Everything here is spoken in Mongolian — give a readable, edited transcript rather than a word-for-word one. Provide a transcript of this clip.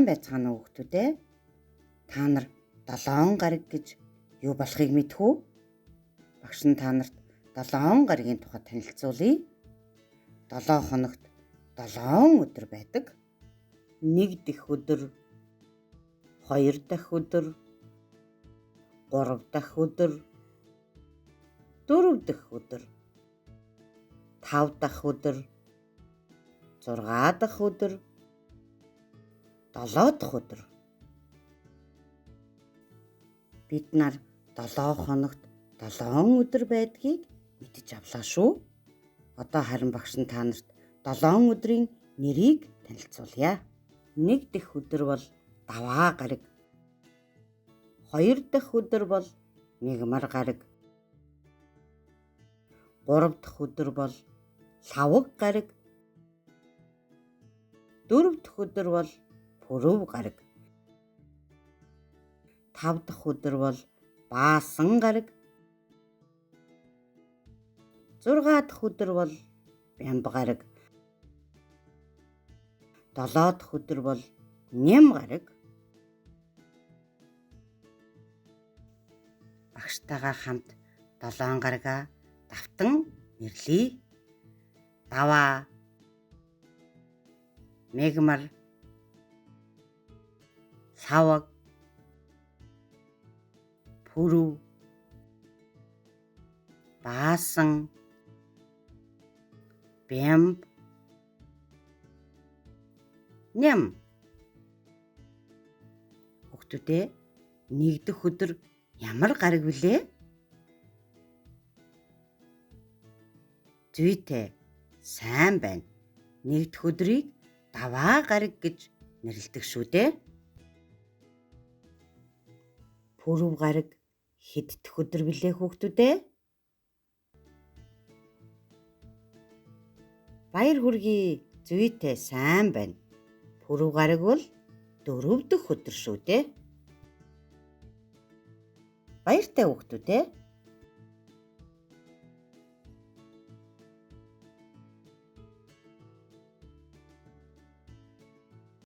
Сайн байцгаана уу хүүхдүүд ээ? Та нар 7 гариг гэж юу болохыг мэдэх үү? Багш нь та нарт 7 гаригийн тухай танилцуулъя. 7 хоногт 7 өдөр байдаг. 1 дэх өдөр, 2 дахь өдөр, 3 дахь өдөр, 4 дахь өдөр, 5 дахь өдөр, 6 дахь өдөр, 7 дахь өдөр. Бид нар 7 хоногт 7 өдөр байдгийг мэдэж авлаа шүү. Одоо харин багш нь та нарт 7 өдрийн нэрийг танилцуулъя. 1 дэх өдөр бол даваа гариг. 2 дахь өдөр бол мигмар гариг. 3 дахь өдөр бол лавг гариг. 4 дахь өдөр бол пүрэв гариг. 5 дахь өдөр бол баасан гариг. 6 дахь өдөр бол бямб гариг. 7 дахь өдөр бол нэм гариг. Багштайгаа хамт 7 гаригаа давтан нэрлэе. Даваа, мегмар, лавг, пүрэв, баасан, бямб, нэм. Хүүхдүүдээ 1 дэх өдөр ямар гариг вүлээ? Зүйтэй, сайн байна. 1 дэх өдрийг даваа гариг гэж нэрлэдэг шүү дээ. Пүрэв гариг хэд дэх өдөр билээ хүүхдүүдээ? Баяр хүргэе. Зүйтэй, сайн байна. Пүрэв гариг бол 4 дэх өдөр шүү дээ. Баяртай хүүхдүүдээ.